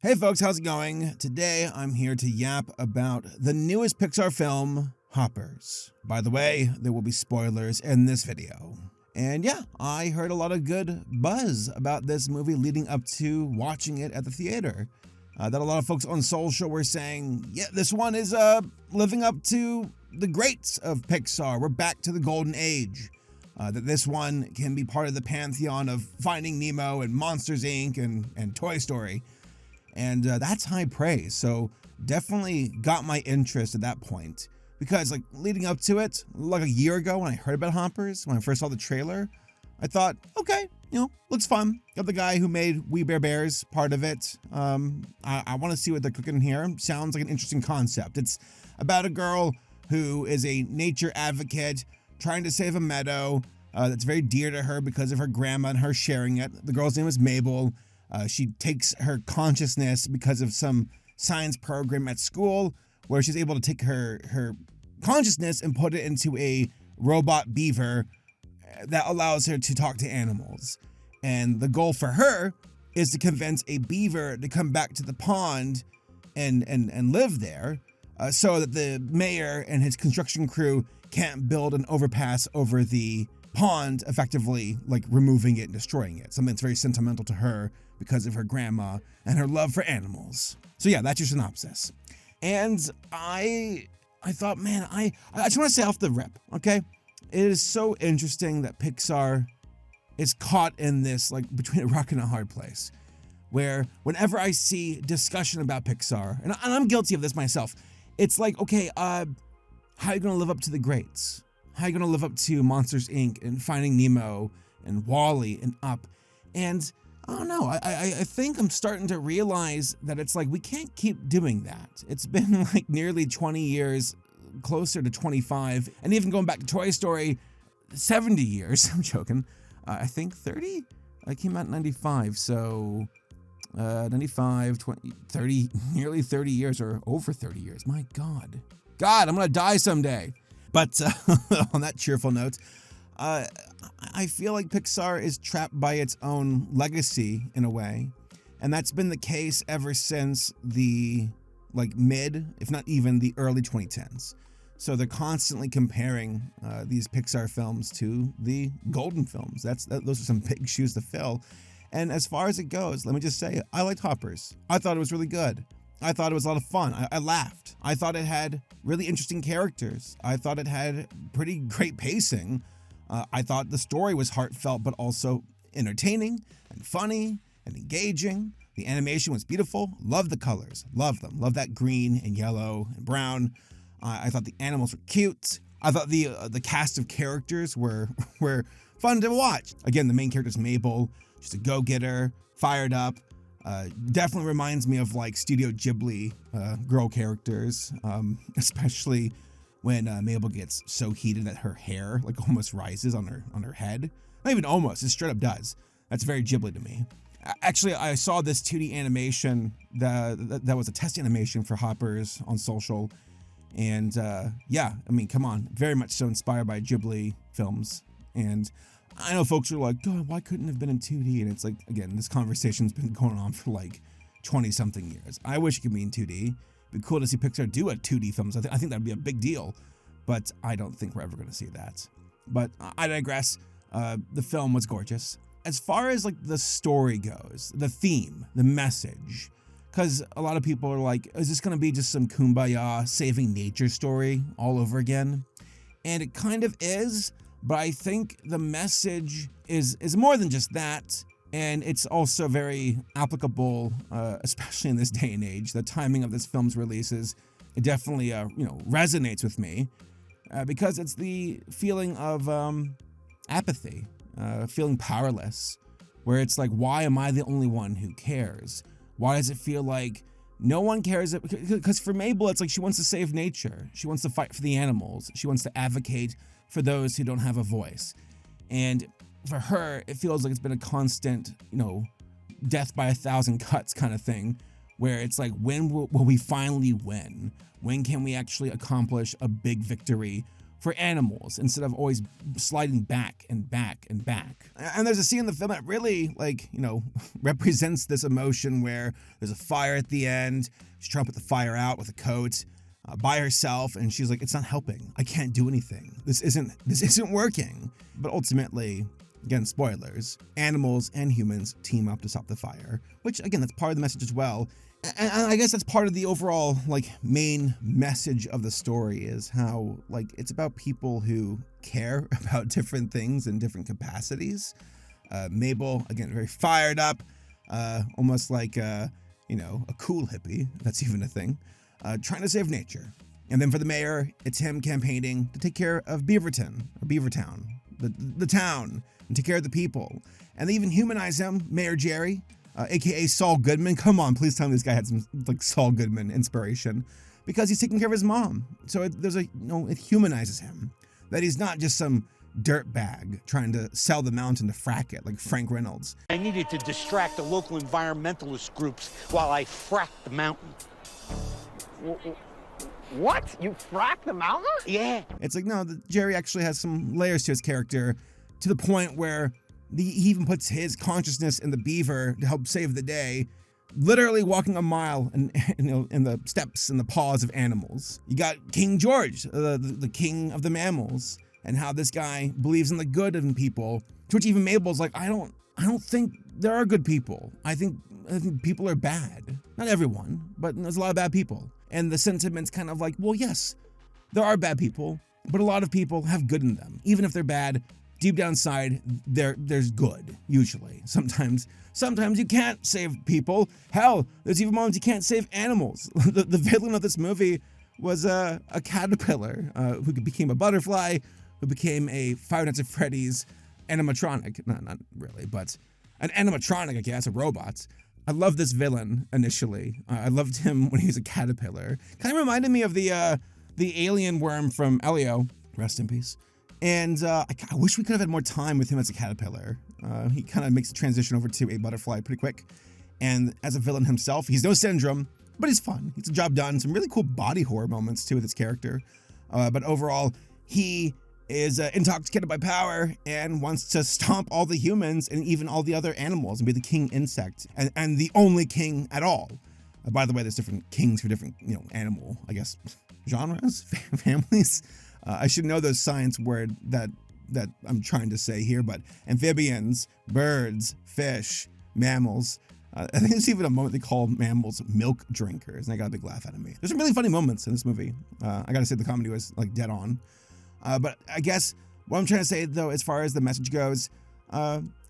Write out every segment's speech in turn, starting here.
Hey folks, how's it going? Today I'm here to yap about the newest Pixar film, Hoppers. By the way, there will be spoilers in this video. And yeah, I heard a lot of good buzz about this movie leading up to watching it at the theater. That a lot of folks on social were saying, yeah, this one is living up to the greats of Pixar. We're back to the golden age. That this one can be part of the pantheon of Finding Nemo and Monsters, Inc. and Toy Story. And that's high praise, so definitely got my interest at that point. Because like leading up to it, like a year ago when I heard about Hoppers, when I first saw the trailer, I thought, okay, looks fun. Got the guy who made We Bare Bears part of it. I want to see what they're cooking here. Sounds like an interesting concept. It's about a girl who is a nature advocate trying to save a meadow that's very dear to her because of her grandma and her sharing it. The girl's name is Mabel. She takes her consciousness because of some science program at school where she's able to take her consciousness and put it into a robot beaver that allows her to talk to animals. And the goal for her is to convince a beaver to come back to the pond and live there so that the mayor and his construction crew can't build an overpass over the pond, effectively like removing it and destroying it. Something that's very sentimental to her because of her grandma and her love for animals. So yeah, that's your synopsis. And I thought, man, I just want to say off the rip, okay? It is so interesting that Pixar is caught in this like between a rock and a hard place, where whenever I see discussion about Pixar, and I'm guilty of this myself, it's like, okay, how are you gonna live up to the greats? How are you gonna live up to Monsters, Inc. and Finding Nemo and WALL-E and Up? And I don't know, I think I'm starting to realize that it's like we can't keep doing that. It's been like nearly 20 years, closer to 25, and even going back to Toy Story, 70 years, I'm joking. I think 30? I came out in 95, so 95, 20, 30, nearly 30 years or over 30 years. My God, I'm gonna die someday. But on that cheerful note, I feel like Pixar is trapped by its own legacy in a way. And that's been the case ever since the mid, if not even the early 2010s. So they're constantly comparing these Pixar films to the golden films. Those are some big shoes to fill. And as far as it goes, let me just say, I liked Hoppers. I thought it was really good. I thought it was a lot of fun. I laughed. I thought it had really interesting characters. I thought it had pretty great pacing. I thought the story was heartfelt, but also entertaining and funny and engaging. The animation was beautiful. Love the colors. Love them. Love that green and yellow and brown. I thought the animals were cute. I thought the cast of characters were fun to watch. Again, the main character is Mabel. She's a go-getter, fired up. Definitely reminds me of like Studio Ghibli girl characters, especially when Mabel gets so heated that her hair like almost rises on her head. Not even almost, it straight up does. That's very Ghibli to me. Actually, I saw this 2D animation that was a test animation for Hoppers on social, and yeah, I mean, come on, very much so inspired by Ghibli films. And I know folks are like, God, why couldn't it have been in 2D? And it's like, again, this conversation's been going on for like 20-something years. I wish it could be in 2D. It'd be cool to see Pixar do a 2D films. I think that'd be a big deal, but I don't think we're ever going to see that. But I digress. The film was gorgeous. As far as like the story goes, the theme, the message, because a lot of people are like, is this going to be just some kumbaya saving nature story all over again? And it kind of is. But I think the message is more than just that, and it's also very applicable, especially in this day and age. The timing of this film's releases, it definitely resonates with me because it's the feeling of apathy, feeling powerless, where it's like, why am I the only one who cares? Why does it feel like no one cares? Because for Mabel, it's like she wants to save nature. She wants to fight for the animals. She wants to advocate for those who don't have a voice. And for her, it feels like it's been a constant, death by 1,000 cuts kind of thing, where it's like, when will we finally win? When can we actually accomplish a big victory for animals instead of always sliding back and back and back. And there's a scene in the film that really, represents this emotion where there's a fire at the end. She's trying to put the fire out with a coat by herself, and she's like, it's not helping. I can't do anything. This isn't working. But ultimately, again, spoilers, animals and humans team up to stop the fire, which, again, that's part of the message as well. And I guess that's part of the overall, main message of the story is how, it's about people who care about different things in different capacities. Mabel, again, very fired up, almost like, a cool hippie, if that's even a thing, trying to save nature. And then for the mayor, it's him campaigning to take care of Beavertown, the town, and take care of the people. And they even humanize him, Mayor Jerry, aka Saul Goodman. Come on, please tell me this guy had some Saul Goodman inspiration, because he's taking care of his mom. So it humanizes him, that he's not just some dirtbag trying to sell the mountain to frack it like Frank Reynolds. I needed to distract the local environmentalist groups while I fracked the mountain. What? You fracked the mountain? Yeah. It's no, Jerry actually has some layers to his character, to the point where he even puts his consciousness in the beaver to help save the day, literally walking a mile in the steps and the paws of animals. You got King George, the king of the mammals, and how this guy believes in the good in people, to which even Mabel's like, I don't think there are good people. I think people are bad. Not everyone, but there's a lot of bad people. And the sentiment's kind of like, well, yes, there are bad people, but a lot of people have good in them. Even if they're bad, deep down inside, there's good, usually. Sometimes you can't save people. Hell, there's even moments you can't save animals. The villain of this movie was a caterpillar who became a butterfly, who became a Five Nights at Freddy's animatronic. Not really, but an animatronic, I guess, a robot. I love this villain initially. I loved him when he was a caterpillar. Kind of reminded me of the alien worm from Elio. Rest in peace. And I wish we could have had more time with him as a caterpillar. He kind of makes the transition over to a butterfly pretty quick. And as a villain himself, he's no Syndrome, but he's fun. Gets the job done. Some really cool body horror moments, too, with his character. But overall, he is intoxicated by power and wants to stomp all the humans and even all the other animals and be the king insect and the only king at all. By the way, there's different kings for different, animal, I guess, genres, families. I should know those science word that I'm trying to say here, but amphibians, birds, fish, mammals. I think there's even a moment they call mammals milk drinkers, and I got a big laugh out of me. There's some really funny moments in this movie. I gotta say the comedy was dead on. But I guess what I'm trying to say, though, as far as the message goes,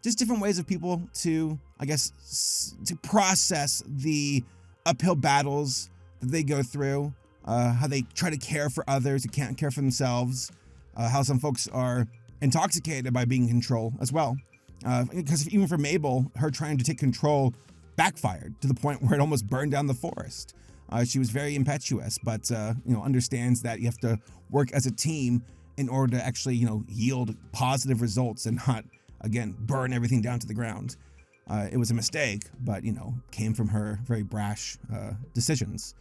just different ways of people to, I guess, to process the uphill battles that they go through, how they try to care for others who can't care for themselves, how some folks are intoxicated by being in control as well. Because even for Mabel, her trying to take control backfired to the point where it almost burned down the forest. She was very impetuous, but understands that you have to work as a team in order to actually, yield positive results and not, again, burn everything down to the ground. It was a mistake, but, came from her very brash decisions.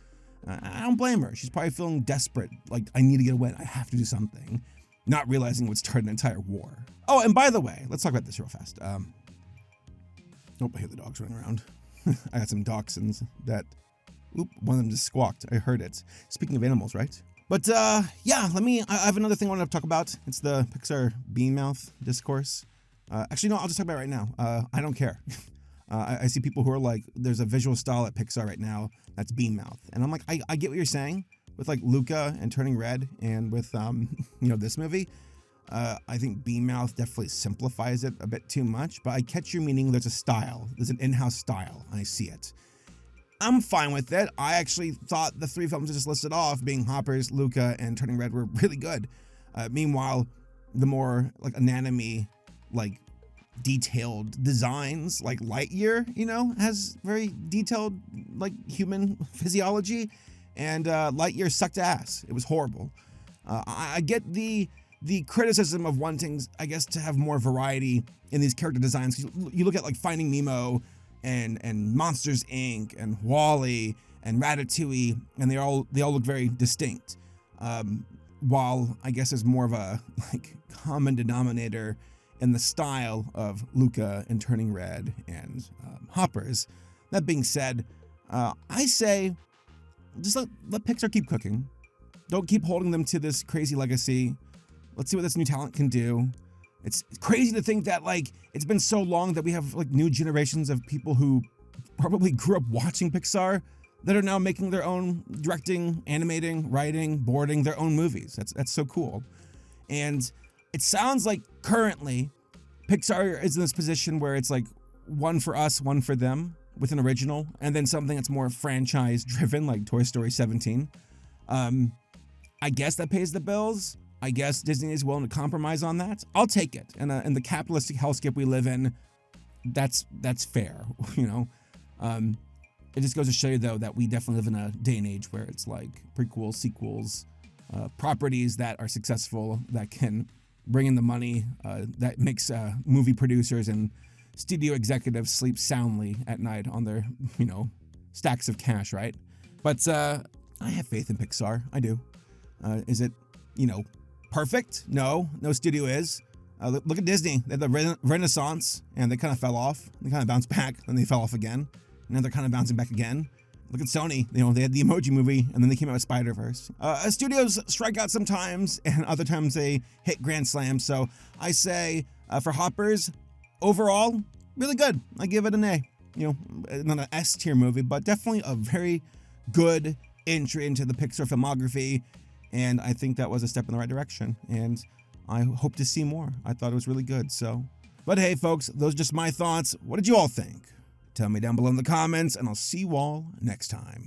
I don't blame her. She's probably feeling desperate, like, I need to get away. I have to do something, not realizing it would start an entire war. Oh, and by the way, let's talk about this real fast. I hear the dogs running around. I got some dachshunds that, one of them just squawked. I heard it. Speaking of animals, right? But yeah, I have another thing I wanted to talk about. It's the Pixar bean mouth discourse. Actually, no, I'll just talk about it right now. I don't care. I see people who are like, there's a visual style at Pixar right now that's bean mouth. And I'm like, I get what you're saying with like Luca and Turning Red and with, this movie. I think bean mouth definitely simplifies it a bit too much, but I catch your meaning. There's a style. There's an in-house style. And I see it. I'm fine with it. I actually thought the three films I just listed off, being Hoppers, Luca, and Turning Red, were really good. Meanwhile, the more like anatomy, like detailed designs, like Lightyear, has very detailed like human physiology, and Lightyear sucked ass. It was horrible. I get the criticism of wanting, I guess, to have more variety in these character designs. You look at like Finding Nemo and Monsters Inc. and WALL-E and Ratatouille, and they all look very distinct. while I guess there's more of a like common denominator in the style of Luca and Turning Red and Hoppers. That being said, I say just let Pixar keep cooking. Don't keep holding them to this crazy legacy. Let's see what this new talent can do. It's crazy to think that like it's been so long that we have like new generations of people who probably grew up watching Pixar that are now making their own directing, animating, writing, boarding their own movies. That's so cool. And it sounds like currently Pixar is in this position where it's like one for us, one for them with an original, and then something that's more franchise driven like Toy Story 17. I guess that pays the bills. I guess Disney is willing to compromise on that. I'll take it. And in the capitalistic hellscape we live in, that's fair, you know. It just goes to show you though that we definitely live in a day and age where it's like prequels, sequels, properties that are successful, that can bring in the money, that makes movie producers and studio executives sleep soundly at night on their, you know, stacks of cash, right? But I have faith in Pixar. I do. Is it, you know, perfect? No studio is. Look at Disney. They had the Renaissance, and they kind of fell off. They kind of bounced back, then they fell off again. Now they're kind of bouncing back again. Look at Sony. You know, they had the Emoji Movie, and then they came out with Spider-Verse. Studios strike out sometimes, and other times they hit grand slams. So I say for Hoppers, overall, really good. I give it an A. You know, not an S tier movie, but definitely a very good entry into the Pixar filmography. And I think that was a step in the right direction. And I hope to see more. I thought it was really good. So, but hey, folks, those are just my thoughts. What did you all think? Tell me down below in the comments, and I'll see you all next time.